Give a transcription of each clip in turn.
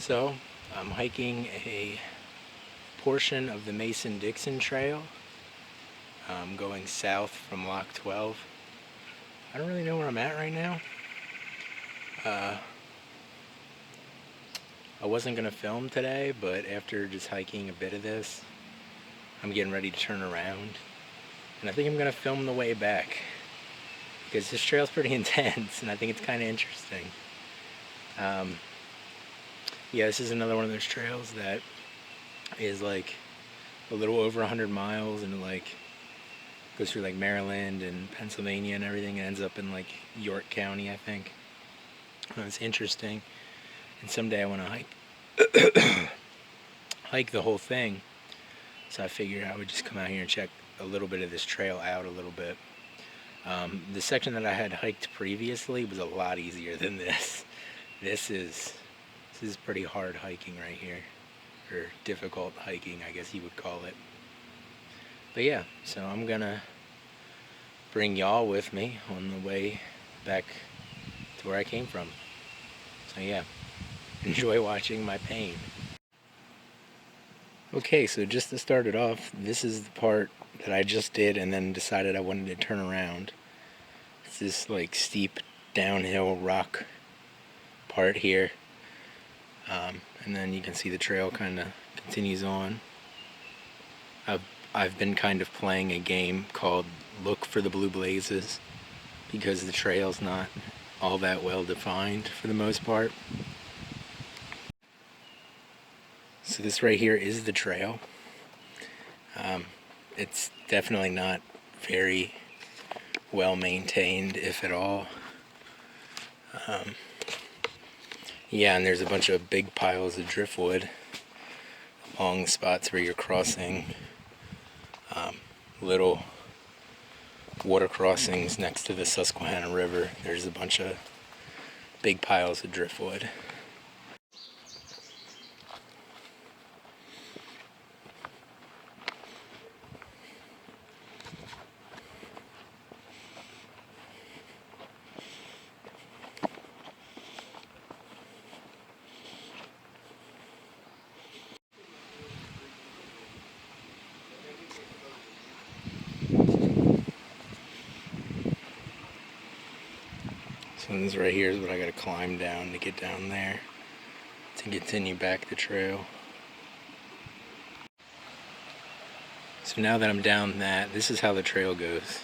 So, I'm hiking a portion of the Mason Dixon Trail. I'm going south from Lock 12. I don't really know where I'm at right now. I wasn't going to film today, but after just hiking a bit of this, I'm getting ready to turn around. And I think I'm going to film the way back, because this trail's pretty intense, and I think it's kind of interesting. Yeah, this is another one of those trails that is like a little over 100 miles, and it goes through like Maryland and Pennsylvania and everything, and ends up in like York County, I think. It's interesting, and someday I want to hike the whole thing. So I figured I would just come out here and check a little bit of this trail out a little bit. The section that I had hiked previously was a lot easier than this. This is pretty hard hiking right here, or difficult hiking, I guess you would call it. But yeah, so I'm gonna bring y'all with me on the way back to where I came from. So yeah, enjoy watching my pain. Okay, so just to start it off, this is the part that I just did and then decided I wanted to turn around. It's this like steep downhill rock part here. And then you can see the trail kind of continues on. I've been kind of playing a game called Look for the Blue Blazes, because the trail's not all that well defined for the most part. So this right here is the trail. It's definitely not very well maintained, if at all. Yeah, and there's a bunch of big piles of driftwood along the spots where you're crossing little water crossings next to the Susquehanna River. There's a bunch of big piles of driftwood. So this right here is what I gotta climb down to get down there to continue back the trail. So now that I'm down that, this is how the trail goes.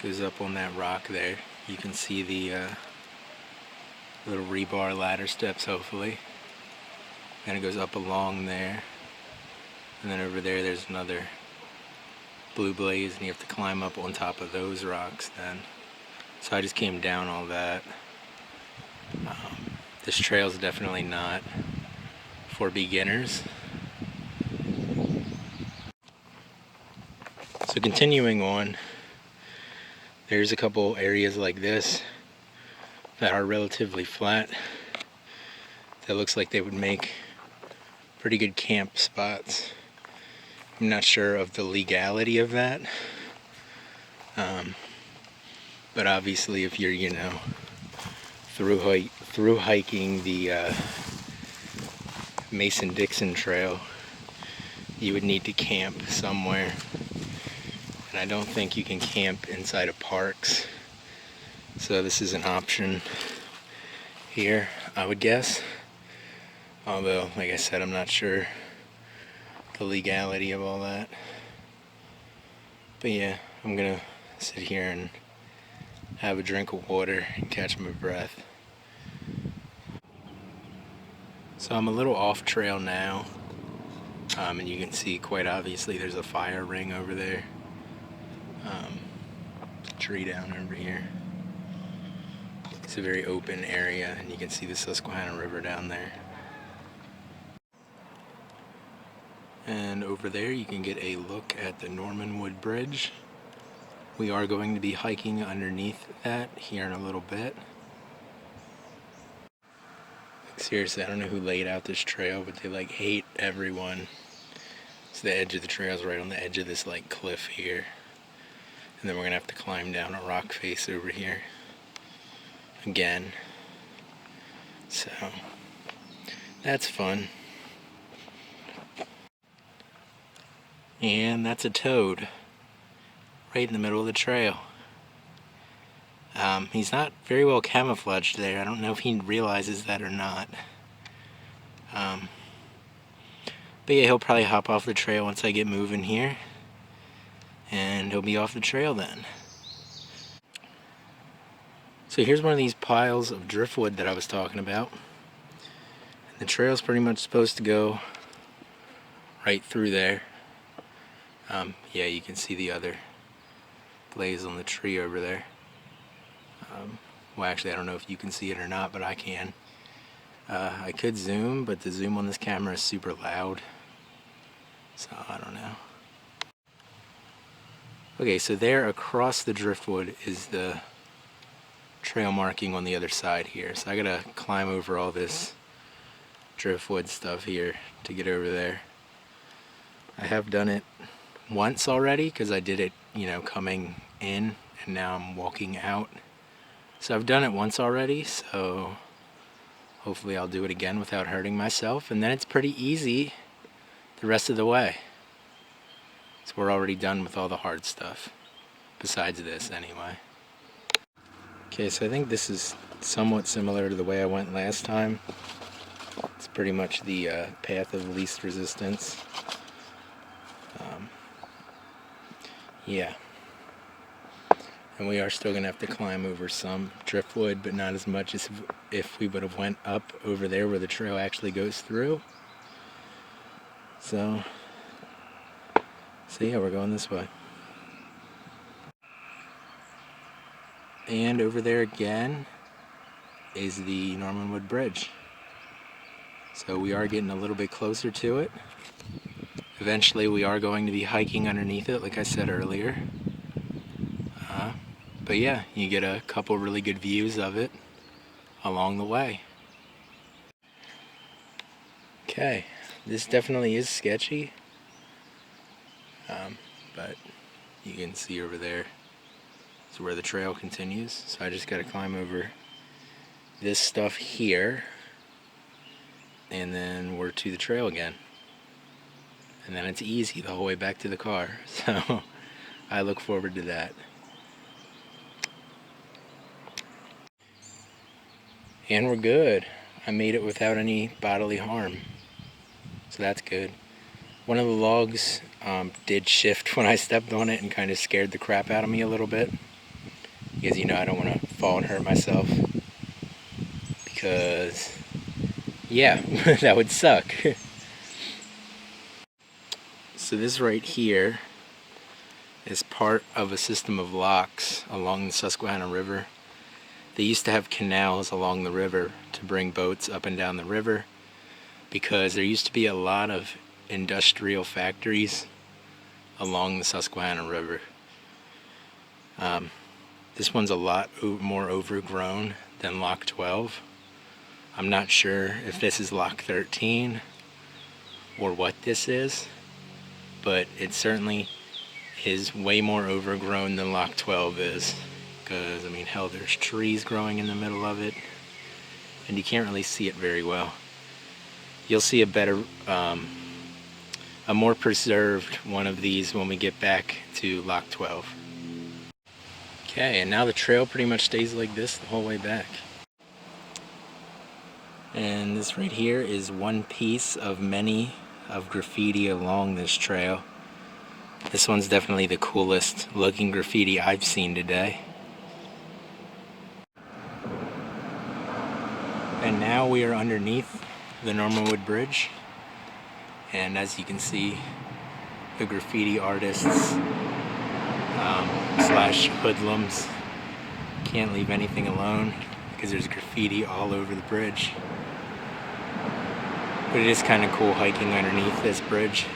Goes up on that rock there. You can see the little rebar ladder steps, hopefully. Then it goes up along there. And then over there's another blue blaze, and you have to climb up on top of those rocks then. So I just came down all that. This trail is definitely not for beginners. So continuing on, there's a couple areas like this that are relatively flat that looks like they would make pretty good camp spots. I'm not sure of the legality of that, but obviously if you're through hiking the Mason Dixon Trail, you would need to camp somewhere, and I don't think you can camp inside of parks, so this is an option here, I would guess. Although, like I said, I'm not sure the legality of all that. But yeah, I'm gonna sit here and have a drink of water and catch my breath. So I'm a little off trail now, and you can see quite obviously there's a fire ring over there. Tree down over here. It's a very open area, and you can see the Susquehanna River down there. And over there you can get a look at the Normanwood Bridge. We are going to be hiking underneath that here in a little bit. Seriously, I don't know who laid out this trail, but they hate everyone. So the edge of the trail is right on the edge of this cliff here. And then we're gonna have to climb down a rock face over here again. So That's fun. And that's a toad right in the middle of the trail. He's not very well camouflaged there. I don't know if he realizes that or not. But yeah, he'll probably hop off the trail once I get moving here. And he'll be off the trail then. So here's one of these piles of driftwood that I was talking about. And the trail's pretty much supposed to go right through there. Yeah, you can see the other blaze on the tree over there. Well, actually, I don't know if you can see it or not, but I can. I could zoom, but the zoom on this camera is super loud. So, I don't know. Okay, so there across the driftwood is the trail marking on the other side here. So I gotta climb over all this driftwood stuff here to get over there. I have done it once already because I did it, you know, coming in, and now I'm walking out. So I've done it once already, so hopefully I'll do it again without hurting myself, and then it's pretty easy the rest of the way. So we're already done with all the hard stuff, besides this anyway. Okay, so I think this is somewhat similar to the way I went last time. It's pretty much the path of least resistance. Yeah. And we are still going to have to climb over some driftwood, but not as much as if we would have went up over there where the trail actually goes through. So yeah, we're going this way. And over there again is the Normanwood Bridge. So we are getting a little bit closer to it. Eventually we are going to be hiking underneath it, like I said earlier. But yeah, you get a couple really good views of it along the way. Okay, this definitely is sketchy. But you can see over there is where the trail continues. So I just got to climb over this stuff here, and then we're to the trail again. And then it's easy the whole way back to the car. So I look forward to that. And we're good. I made it without any bodily harm. So that's good. One of the logs did shift when I stepped on it and kind of scared the crap out of me a little bit. Because, you know, I don't want to fall and hurt myself. Because, yeah, that would suck. So this right here is part of a system of locks along the Susquehanna River. They used to have canals along the river to bring boats up and down the river because there used to be a lot of industrial factories along the Susquehanna River. This one's a lot more overgrown than Lock 12. I'm not sure if this is Lock 13 or what this is, but it certainly is way more overgrown than Lock 12 is. Because, I mean, hell, there's trees growing in the middle of it, and you can't really see it very well. You'll see a better, a more preserved one of these when we get back to Lock 12. Okay, and now the trail pretty much stays like this the whole way back. And this right here is one piece of many of graffiti along this trail. This one's definitely the coolest looking graffiti I've seen today. And now we are underneath the Normanwood Bridge, and as you can see, the graffiti artists slash hoodlums can't leave anything alone because there's graffiti all over the bridge. But it is kind of cool hiking underneath this bridge.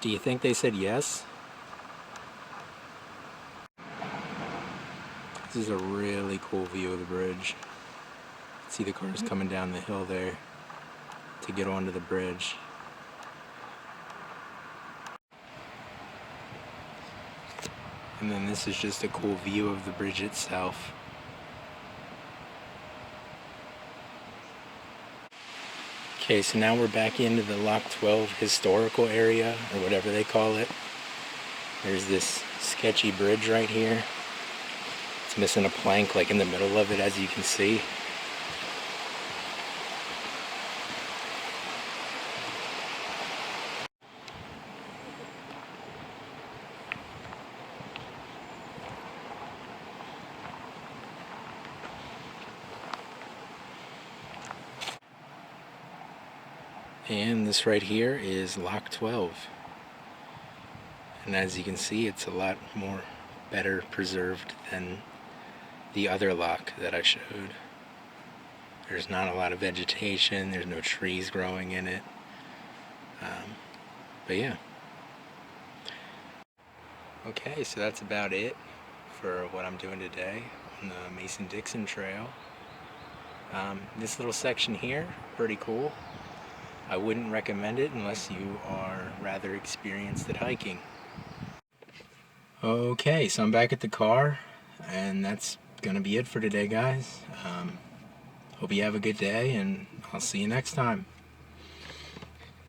Do you think they said yes? This is a really cool view of the bridge. See the cars coming down the hill there to get onto the bridge. And then this is just a cool view of the bridge itself. Okay, so now we're back into the Lock 12 historical area, or whatever they call it. There's this sketchy bridge right here. It's missing a plank like in the middle of it, as you can see. And this right here is Lock 12. And as you can see, it's a lot more better preserved than the other lock that I showed. There's not a lot of vegetation, there's no trees growing in it. But yeah. Okay, so that's about it for what I'm doing today on the Mason Dixon Trail. This little section here, pretty cool. I wouldn't recommend it unless you are rather experienced at hiking. Okay, so I'm back at the car, and that's gonna be it for today, guys. Hope you have a good day, and I'll see you next time.